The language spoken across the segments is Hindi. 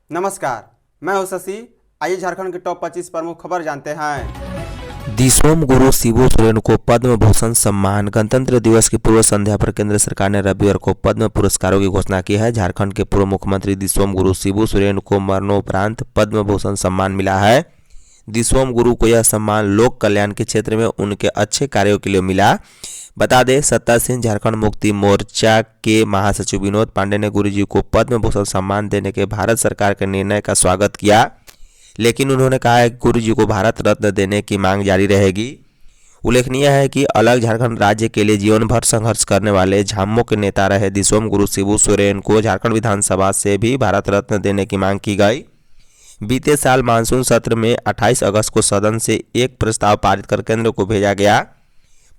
नमस्कार, मैं हूं शशि। आइए झारखंड के टॉप 25 प्रमुख खबर जानते हैं। दिसोम गुरु शिबू सोरेन को पद्म भूषण सम्मान। गणतंत्र दिवस की पूर्व संध्या पर केंद्र सरकार ने रविवार को पद्म पुरस्कारों की घोषणा की है। झारखंड के पूर्व मुख्यमंत्री दिसोम गुरु शिबू सोरेन को मरणोपरांत पद्म भूषण सम्मान मिला है। दिसोम गुरु को यह सम्मान लोक कल्याण के क्षेत्र में उनके अच्छे कार्यों के लिए मिला। बता दें, सत्तासीन झारखंड मुक्ति मोर्चा के महासचिव विनोद पांडे ने गुरुजी को पद्म भूषण सम्मान देने के भारत सरकार के निर्णय का स्वागत किया, लेकिन उन्होंने कहा है कि गुरुजी को भारत रत्न देने की मांग जारी रहेगी। उल्लेखनीय है कि अलग झारखंड राज्य के लिए जीवन भर संघर्ष करने वाले झामुमो के नेता रहे दिसोम गुरु शिबू सोरेन को झारखंड विधानसभा से भी भारत रत्न देने की मांग की गई। बीते साल मानसून सत्र में 28 अगस्त को सदन से एक प्रस्ताव पारित कर केंद्र को भेजा गया।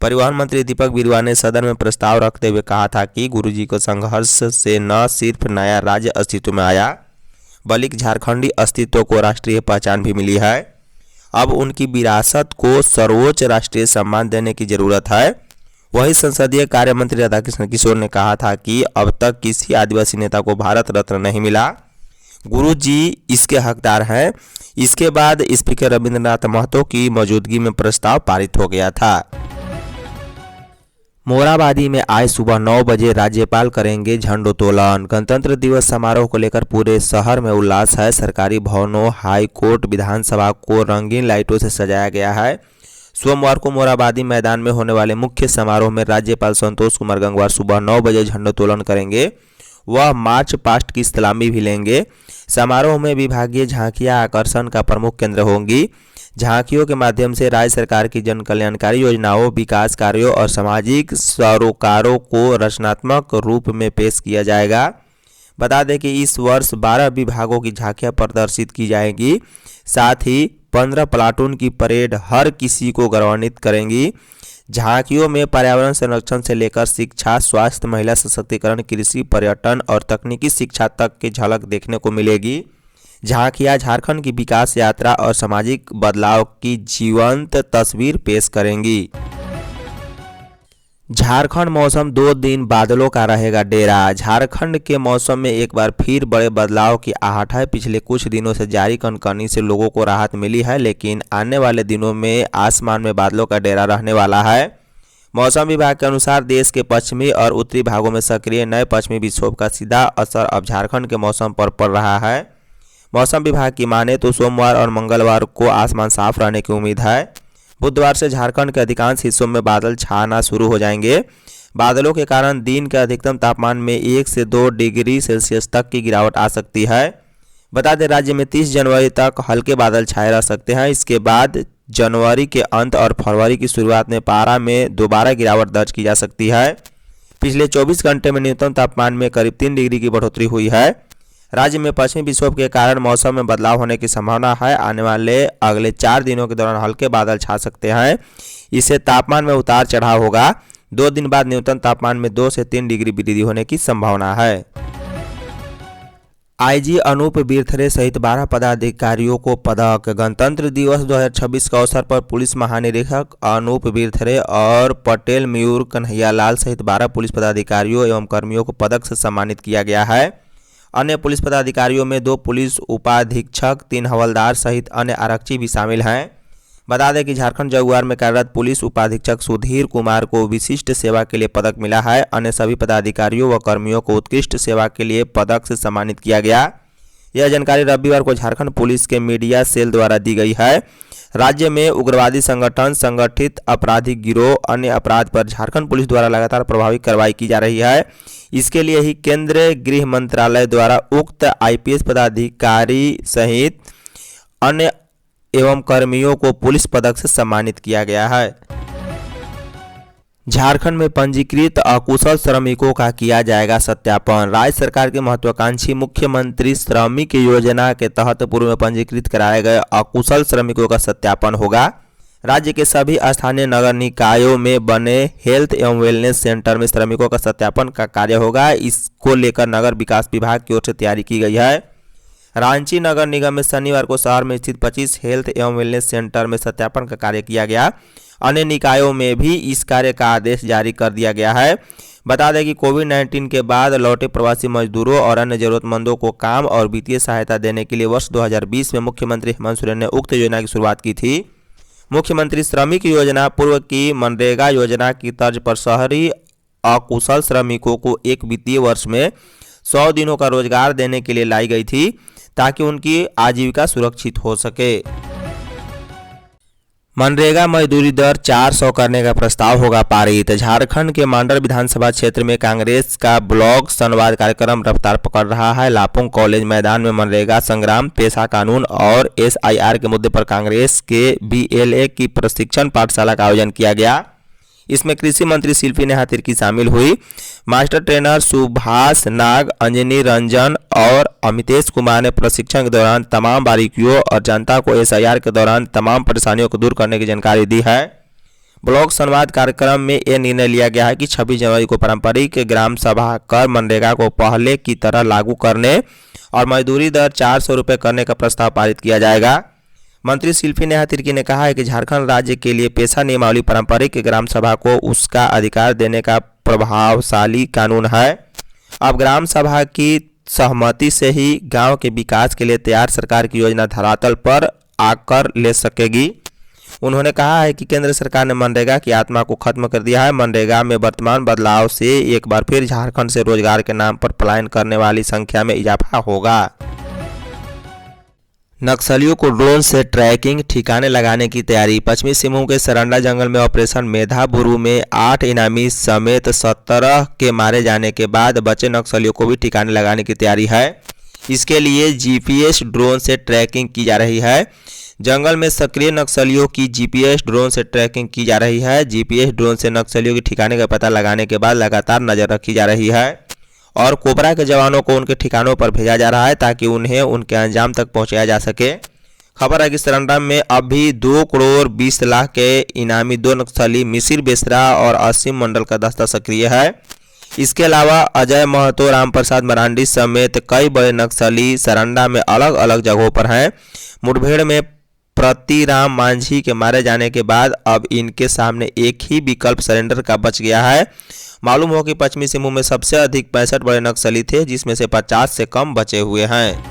परिवहन मंत्री दीपक बिरुवा ने सदन में प्रस्ताव रखते हुए कहा था कि गुरुजी को संघर्ष से न सिर्फ नया राज्य अस्तित्व में आया, बल्कि झारखंडी अस्तित्व को राष्ट्रीय पहचान भी मिली है। अब उनकी विरासत को सर्वोच्च राष्ट्रीय सम्मान देने की जरूरत है। वही संसदीय कार्य मंत्री राधाकृष्ण किशोर ने कहा था कि अब तक किसी आदिवासी नेता को भारत रत्न नहीं मिला, गुरुजी इसके हकदार हैं। इसके बाद स्पीकर रविंद्रनाथ महतो की मौजूदगी में प्रस्ताव पारित हो गया था। मोराबादी में आज सुबह 9 बजे राज्यपाल करेंगे झंडोत्तोलन। गणतंत्र दिवस समारोह को लेकर पूरे शहर में उल्लास है। सरकारी भवनों, हाई कोर्ट, विधानसभा को रंगीन लाइटों से सजाया गया है। सोमवार को मोराबादी मैदान में होने वाले मुख्य समारोह में राज्यपाल संतोष कुमार गंगवार सुबह 9 बजे झंडोत्तोलन करेंगे। वह मार्च पास्ट की सलामी भी लेंगे। समारोह में विभागीय झांकियां आकर्षण का प्रमुख केंद्र होंगी। झांकियों के माध्यम से राज्य सरकार की जन कल्याणकारी योजनाओं, विकास कार्यों और सामाजिक सरोकारों को रचनात्मक रूप में पेश किया जाएगा। बता दें कि इस वर्ष 12 विभागों की झांकियां प्रदर्शित की जाएंगी। साथ ही 15 प्लाटून की परेड हर किसी को गौरवान्वित करेंगी। झांकियों में पर्यावरण संरक्षण से लेकर शिक्षा, स्वास्थ्य, महिला सशक्तिकरण, कृषि, पर्यटन और तकनीकी शिक्षा तक की झलक देखने को मिलेगी। झांकियां झारखंड की विकास यात्रा और सामाजिक बदलाव की जीवंत तस्वीर पेश करेंगी। झारखंड मौसम 2 दिन बादलों का रहेगा डेरा। झारखंड के मौसम में एक बार फिर बड़े बदलाव की आहट है। पिछले कुछ दिनों से जारी कनकनी से लोगों को राहत मिली है, लेकिन आने वाले दिनों में आसमान में बादलों का डेरा रहने वाला है। मौसम विभाग के अनुसार देश के पश्चिमी और उत्तरी भागों में सक्रिय नए पश्चिमी विक्षोभ का सीधा असर अब झारखंड के मौसम पर पड़ रहा है। मौसम विभाग की माने तो सोमवार और मंगलवार को आसमान साफ रहने की उम्मीद है। बुधवार से झारखंड के अधिकांश हिस्सों में बादल छाना शुरू हो जाएंगे। बादलों के कारण दिन के अधिकतम तापमान में 1 से 2 डिग्री सेल्सियस तक की गिरावट आ सकती है। बता दें, राज्य में 30 जनवरी तक हल्के बादल छाए रह सकते हैं। इसके बाद जनवरी के अंत और फरवरी की शुरुआत में पारा में दोबारा गिरावट दर्ज की जा सकती है। पिछले 24 घंटे में न्यूनतम तापमान में करीब 3 डिग्री की बढ़ोतरी हुई है। राज्य में पश्चिमी विक्षोभ के कारण मौसम में बदलाव होने की संभावना है। आने वाले अगले 4 दिनों के दौरान हल्के बादल छा सकते हैं। इससे तापमान में उतार चढ़ाव होगा। 2 दिन बाद न्यूनतम तापमान में 2 से 3 डिग्री वृद्धि होने की संभावना है। आईजी अनूप बिरथरे सहित 12 पदाधिकारियों को पदक। गणतंत्र दिवस 2026 के अवसर पर पुलिस महानिरीक्षक अनूप बिरथरे और पटेल मयूर कन्हैयालाल सहित 12 पुलिस पदाधिकारियों एवं कर्मियों को पदक से सम्मानित किया गया है। अन्य पुलिस पदाधिकारियों में 2 पुलिस उपाधीक्षक, 3 हवलदार सहित अन्य आरक्षी भी शामिल हैं। बता दें कि झारखंड जगुआर में कार्यरत पुलिस उपाधीक्षक सुधीर कुमार को विशिष्ट सेवा के लिए पदक मिला है। अन्य सभी पदाधिकारियों व कर्मियों को उत्कृष्ट सेवा के लिए पदक से सम्मानित किया गया। यह जानकारी रविवार को झारखंड पुलिस के मीडिया सेल द्वारा दी गई है। राज्य में उग्रवादी संगठन, संगठित आपराधिक गिरोह, अन्य अपराध पर झारखंड पुलिस द्वारा लगातार प्रभावी कार्रवाई की जा रही है। इसके लिए ही केंद्रीय गृह मंत्रालय द्वारा उक्त आईपीएस पदाधिकारी सहित अन्य एवं कर्मियों को पुलिस पदक से सम्मानित किया गया है। झारखंड में पंजीकृत अकुशल श्रमिकों का किया जाएगा सत्यापन। राज्य सरकार के महत्वाकांक्षी मुख्यमंत्री श्रमिक योजना के तहत पूर्व में पंजीकृत कराए गए अकुशल श्रमिकों का सत्यापन होगा। राज्य के सभी स्थानीय नगर निकायों में बने हेल्थ एवं वेलनेस सेंटर में श्रमिकों का सत्यापन का कार्य होगा। इसको लेकर नगर विकास विभाग की ओर से तैयारी की गई है। रांची नगर निगम में शनिवार को शहर में स्थित 25 हेल्थ एवं वेलनेस सेंटर में सत्यापन का कार्य किया गया अन्य निकायों में भी इस कार्य का आदेश जारी कर दिया गया है। बता दें कि कोविड-19 के बाद लौटे प्रवासी मजदूरों और अन्य जरूरतमंदों को काम और वित्तीय सहायता देने के लिए वर्ष 2020 में मुख्यमंत्री हेमंत सोरेन ने उक्त योजना की शुरुआत की थी। मुख्यमंत्री श्रमिक योजना पूर्व की मनरेगा योजना की तर्ज पर शहरी अकुशल श्रमिकों को एक वित्तीय वर्ष में 100 दिनों का रोजगार देने के लिए लाई गई थी ताकि उनकी आजीविका सुरक्षित हो सके। मनरेगा मजदूरी दर 400 करने का प्रस्ताव होगा पारित। झारखंड के मांडर विधानसभा क्षेत्र में कांग्रेस का ब्लॉक संवाद कार्यक्रम रफ्तार पकड़ रहा है। लापुंग कॉलेज मैदान में मनरेगा संग्राम, पेशा कानून और SIR के मुद्दे पर कांग्रेस के BLA की प्रशिक्षण पाठशाला का आयोजन किया गया। इसमें कृषि मंत्री शिल्पी नेहा तिर्की शामिल हुई। मास्टर ट्रेनर सुभाष नाग, अंजनी रंजन और अमितेश कुमार ने प्रशिक्षण के दौरान तमाम बारीकियों और जनता को SIR के दौरान तमाम परेशानियों को दूर करने की जानकारी दी है। ब्लॉक संवाद कार्यक्रम में यह निर्णय लिया गया है कि 26 जनवरी को पारंपरिक ग्राम सभा कर मनरेगा को पहले की तरह लागू करने और मजदूरी दर 400 रुपये करने का प्रस्ताव पारित किया जाएगा। मंत्री शिल्पी नेहा तिर्की ने कहा है कि झारखंड राज्य के लिए पेशा नियमावली पारंपरिक ग्राम सभा को उसका अधिकार देने का प्रभावशाली कानून है। अब ग्राम सभा की सहमति से ही गांव के विकास के लिए तैयार सरकार की योजना धरातल पर आकर ले सकेगी। उन्होंने कहा है कि केंद्र सरकार ने मनरेगा की आत्मा को खत्म कर दिया है। मनरेगा में वर्तमान बदलाव से एक बार फिर झारखंड से रोजगार के नाम पर पलायन करने वाली संख्या में इजाफा होगा। नक्सलियों को ड्रोन से ट्रैकिंग, ठिकाने लगाने की तैयारी। पश्चिमी सिंहभूम के सरंडा जंगल में ऑपरेशन मेधाबुरु में 8 इनामी समेत 17 के मारे जाने के बाद बचे नक्सलियों को भी ठिकाने लगाने की तैयारी है। इसके लिए GPS ड्रोन से ट्रैकिंग की जा रही है। जंगल में सक्रिय नक्सलियों की GPS ड्रोन से ट्रैकिंग की जा रही है। GPS ड्रोन से नक्सलियों के ठिकाने का पता लगाने के बाद लगातार नजर रखी जा रही है और कोबरा के जवानों को उनके ठिकानों पर भेजा जा रहा है ताकि उन्हें उनके अंजाम तक पहुंचाया जा सके। खबर है कि सरंडा में अभी 2 करोड़ 20 लाख के इनामी 2 नक्सली मिसिर बेसरा और असीम मंडल का दस्ता सक्रिय है। इसके अलावा अजय महतो, राम प्रसाद मरांडी समेत कई बड़े नक्सली सरंडा में अलग अलग जगहों पर हैं। मुठभेड़ में प्रतिराम मांझी के मारे जाने के बाद अब इनके सामने एक ही विकल्प सरेंडर का बच गया है। मालूम हो कि पश्चिमी सिंहभूम में सबसे अधिक 65 बड़े नक्सली थे, जिसमें से 50 से कम बचे हुए हैं।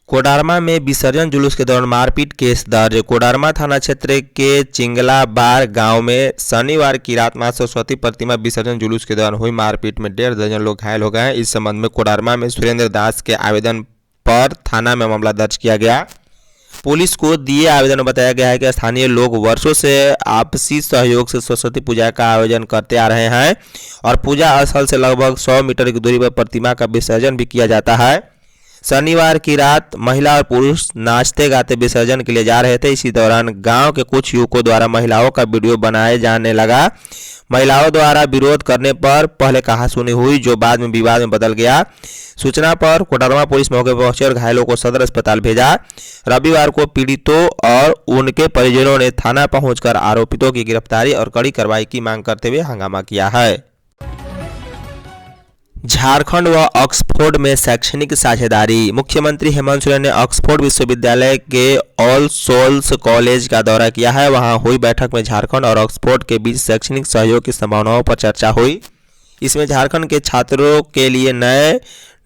कोडरमा में विसर्जन जुलूस के दौरान मारपीट केस दर्ज। कोडरमा थाना क्षेत्र के चिंगलाबार गांव में शनिवार की रात मां सरस्वती प्रतिमा विसर्जन जुलूस के दौरान हुई मारपीट में 1.5 दर्जन लोग घायल हो गए हैं। इस संबंध में कोडरमा में सुरेंद्र दास के आवेदन पर थाना में मामला दर्ज किया गया। पुलिस को दिए आवेदन में बताया गया है कि स्थानीय लोग वर्षों से आपसी सहयोग से सरस्वती पूजा का आयोजन करते आ रहे हैं और पूजा स्थल से लगभग 100 मीटर की दूरी पर प्रतिमा का विसर्जन भी किया जाता है। शनिवार की रात महिला और पुरुष नाचते गाते विसर्जन के लिए जा रहे थे। इसी दौरान गांव के कुछ युवकों द्वारा महिलाओं का वीडियो बनाए जाने लगा। महिलाओं द्वारा विरोध करने पर पहले कहासुनी हुई, जो बाद में विवाद में बदल गया। सूचना पर कोडरमा पुलिस मौके पर पहुंची और घायलों को सदर अस्पताल भेजा। रविवार को पीड़ितों और उनके परिजनों ने थाना पहुंचकर आरोपितों की गिरफ्तारी और कड़ी कार्रवाई की मांग करते हुए हंगामा किया है। झारखंड व ऑक्सफोर्ड में शैक्षणिक साझेदारी। मुख्यमंत्री हेमंत सोरेन ने ऑक्सफोर्ड विश्वविद्यालय के ऑल सोल्स कॉलेज का दौरा किया है। वहां हुई बैठक में झारखंड और ऑक्सफोर्ड के बीच शैक्षणिक सहयोग की संभावनाओं पर चर्चा हुई। इसमें झारखंड के छात्रों के लिए नए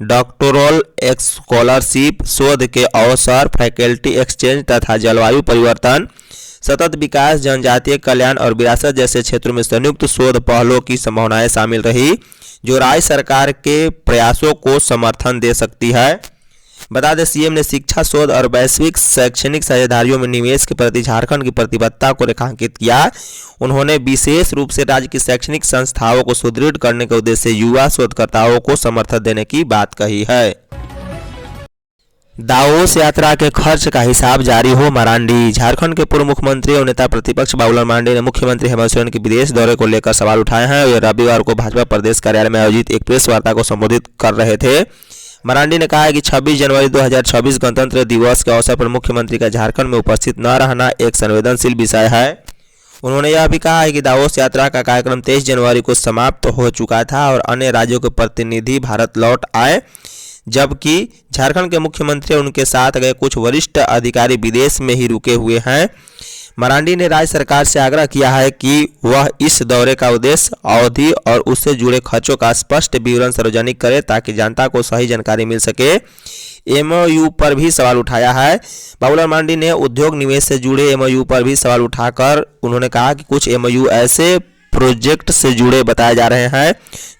डॉक्टोरल स्कॉलरशिप, शोध के अवसर, फैकल्टी एक्सचेंज तथा जलवायु परिवर्तन, सतत विकास, जनजातीय कल्याण और विरासत जैसे क्षेत्रों में संयुक्त शोध पहलों की संभावनाएं शामिल रही, जो राज्य सरकार के प्रयासों को समर्थन दे सकती है। बता दें, सीएम ने शिक्षा, शोध और वैश्विक शैक्षणिक साझेदारियों में निवेश के प्रति झारखंड की प्रतिबद्धता को रेखांकित किया। उन्होंने विशेष रूप से राज्य की शैक्षणिक संस्थाओं को सुदृढ़ करने के उद्देश्य से युवा शोधकर्ताओं को समर्थन देने की बात कही है। दावोस यात्रा के खर्च का हिसाब जारी हो मरांडी। झारखंड के पूर्व मुख्यमंत्री और नेता प्रतिपक्ष बाबूलाल मरांडी ने मुख्यमंत्री हेमंत सोरेन के विदेश दौरे को लेकर सवाल उठाए हैं। वे रविवार को भाजपा प्रदेश कार्यालय में आयोजित एक प्रेस वार्ता को संबोधित कर रहे थे। मरांडी ने कहा है कि 26 जनवरी 2024 गणतंत्र दिवस के अवसर पर मुख्यमंत्री का झारखंड में उपस्थित न रहना एक संवेदनशील विषय है। उन्होंने यह भी कहा है कि दावोस यात्रा का कार्यक्रम 23 जनवरी को समाप्त हो चुका था और अन्य राज्यों के प्रतिनिधि भारत लौट आए, जबकि झारखंड के मुख्यमंत्री और उनके साथ गए कुछ वरिष्ठ अधिकारी विदेश में ही रुके हुए हैं। मरांडी ने राज्य सरकार से आग्रह किया है कि वह इस दौरे का उद्देश्य, अवधि और उससे जुड़े खर्चों का स्पष्ट विवरण सार्वजनिक करे ताकि जनता को सही जानकारी मिल सके। एमओयू पर भी सवाल उठाया है। बाबूलाल मरांडी ने उद्योग निवेश से जुड़े एमओयू पर भी सवाल उठाकर उन्होंने कहा कि कुछ एमओयू ऐसे प्रोजेक्ट से जुड़े बताए जा रहे हैं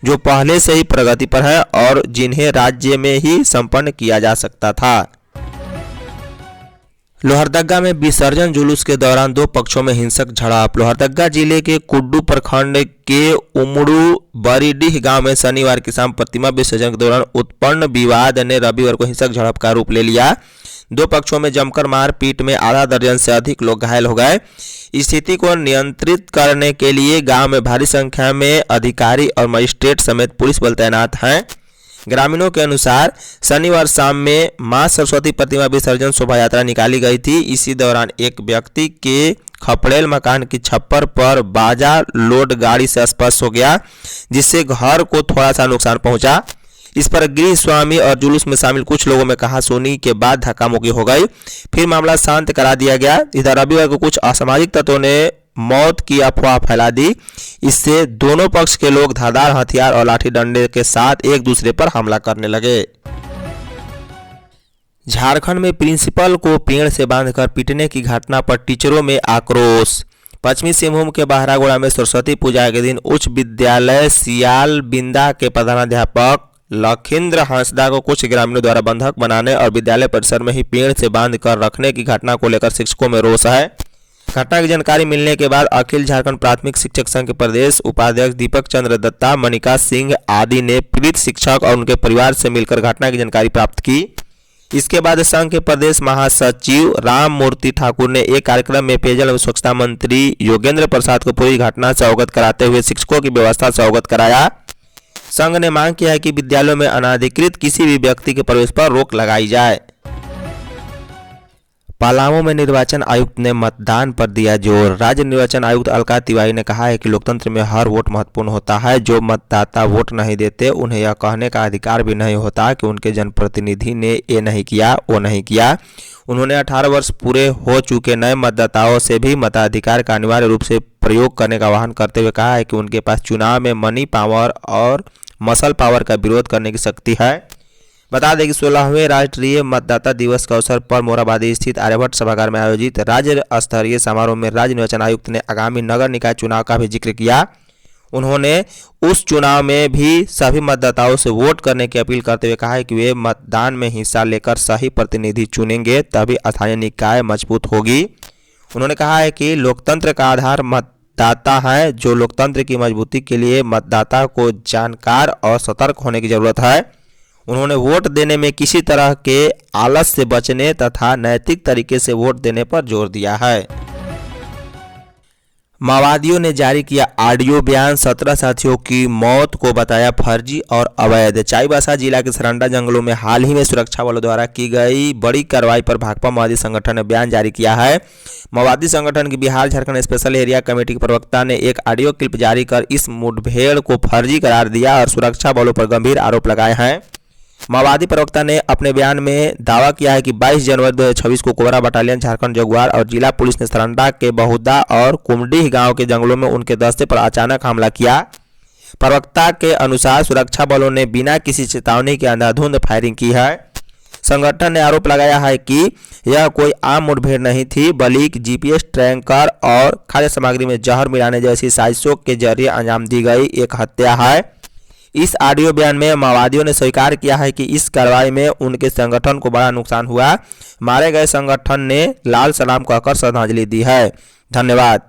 जो पहले से ही प्रगति पर है और जिन्हें राज्य में ही संपन्न किया जा सकता था। लोहरदगा में विसर्जन जुलूस के दौरान दो पक्षों में हिंसक झड़प। लोहरदगा जिले के कुड्डू प्रखंड के उमड़ू बरीडीह गांव में शनिवार की शाम प्रतिमा विसर्जन के दौरान उत्पन्न विवाद ने रविवार को हिंसक झड़प का रूप ले लिया। दो पक्षों में जमकर मारपीट में आधा दर्जन से अधिक लोग घायल हो गए। स्थिति को नियंत्रित करने के लिए गांव में भारी संख्या में अधिकारी और मजिस्ट्रेट समेत पुलिस बल तैनात हैं। ग्रामीणों के अनुसार शनिवार शाम में मां सरस्वती प्रतिमा विसर्जन शोभा यात्रा निकाली गई थी। इसी दौरान एक व्यक्ति के खपड़ेल मकान की छप्पर पर बाजा लोड गाड़ी से स्पर्श हो गया, जिससे घर को थोड़ा सा नुकसान पहुंचा। इस पर गृह स्वामी और जुलूस में शामिल कुछ लोगों में कहासुनी के बाद धक्का मुक्की हो गई। फिर मामला शांत करा दिया गया। इधर रविवार को कुछ असामाजिक तत्वों ने मौत की अफवाह फैला दी। इससे दोनों पक्ष के लोग धारदार हथियार और लाठी डंडे के साथ एक दूसरे पर हमला करने लगे। झारखंड में प्रिंसिपल को पेड़ से बांधकर पीटने की घटना पर टीचरों में आक्रोश। पश्चिमी सिंहभूम के बहरागोड़ा में सरस्वती पूजा के दिन उच्च विद्यालय सियाल बिंदा के प्रधानाध्यापक लखींद्र हांसदा को कुछ ग्रामीणों द्वारा बंधक बनाने और विद्यालय परिसर में ही पेड़ से बांधकर रखने की घटना को लेकर शिक्षकों में रोष है। घटना की जानकारी मिलने के बाद अखिल झारखंड प्राथमिक शिक्षक संघ के प्रदेश उपाध्यक्ष दीपक चंद्र दत्ता, मनिका सिंह आदि ने पीड़ित शिक्षक और उनके परिवार से मिलकर घटना की जानकारी प्राप्त की। इसके बाद संघ के प्रदेश महासचिव राम मूर्ति ठाकुर ने एक कार्यक्रम में पेयजल एवं स्वच्छता मंत्री योगेंद्र प्रसाद को पूरी घटना से अवगत कराते हुए शिक्षकों की व्यवस्था से अवगत कराया। संघ ने मांग किया है कि विद्यालयों में अनाधिकृत किसी भी व्यक्ति के प्रवेश पर रोक लगाई जाए। पलामू में निर्वाचन आयुक्त ने मतदान पर दिया जोर। राज्य निर्वाचन आयुक्त अलका तिवारी ने कहा है कि लोकतंत्र में हर वोट महत्वपूर्ण होता है। जो मतदाता वोट नहीं देते उन्हें यह कहने का अधिकार भी नहीं होता कि उनके जनप्रतिनिधि ने ये नहीं किया वो नहीं किया। उन्होंने 18 वर्ष पूरे हो चुके नए मतदाताओं से भी मताधिकार का अनिवार्य रूप से प्रयोग करने का आह्वान करते हुए कहा है कि उनके पास चुनाव में मनी पावर और मसल पावर का विरोध करने की शक्ति है। बता दें कि 16वें राष्ट्रीय मतदाता दिवस के अवसर पर मोराबादी स्थित आर्यभट्ट सभागार में आयोजित राज्य स्तरीय समारोह में राज्य निर्वाचन आयुक्त ने आगामी नगर निकाय चुनाव का भी जिक्र किया। उन्होंने उस चुनाव में भी सभी मतदाताओं से वोट करने की अपील करते हुए कहा है कि वे मतदान में हिस्सा लेकर सही प्रतिनिधि चुनेंगे, तभी स्थानीय निकाय मजबूत होगी। उन्होंने कहा है कि लोकतंत्र का आधार मतदाता है। जो लोकतंत्र की मजबूती के लिए मतदाता को जानकार और सतर्क होने की जरूरत है। उन्होंने वोट देने में किसी तरह के आलस से बचने तथा नैतिक तरीके से वोट देने पर जोर दिया है। माओवादियों ने जारी किया ऑडियो बयान, 17 साथियों की मौत को बताया फर्जी और अवैध। चाईबासा जिला के सरंडा जंगलों में हाल ही में सुरक्षा बलों द्वारा की गई बड़ी कार्रवाई पर भाकपा माओवादी संगठन ने बयान जारी किया है। माओवादी संगठन की Bihar Jharkhand special area committee के प्रवक्ता ने एक ऑडियो क्लिप जारी कर इस मुठभेड़ को फर्जी करार दिया और सुरक्षा बलों पर गंभीर आरोप लगाए हैं। माओवादी प्रवक्ता ने अपने बयान में दावा किया है कि 22 जनवरी 2026 को कोबरा बटालियन झारखंड जगुआर और जिला पुलिस ने सरंडा के बहुदा और कुमडीह गांव के जंगलों में उनके दस्ते पर अचानक हमला किया। प्रवक्ता के अनुसार सुरक्षा बलों ने बिना किसी चेतावनी के अंधाधुंध फायरिंग की है। संगठन ने आरोप लगाया है कि यह कोई आम मुठभेड़ नहीं थी, बल्कि जीपीएस ट्रैकर और खाद्य सामग्री में जहर मिलाने जैसी साजिशों के जरिए अंजाम दी गई एक हत्या है। इस ऑडियो बयान में माओवादियों ने स्वीकार किया है कि इस कार्रवाई में उनके संगठन को बड़ा नुकसान हुआ। मारे गए संगठन ने लाल सलाम कहकर श्रद्धांजलि दी है। धन्यवाद।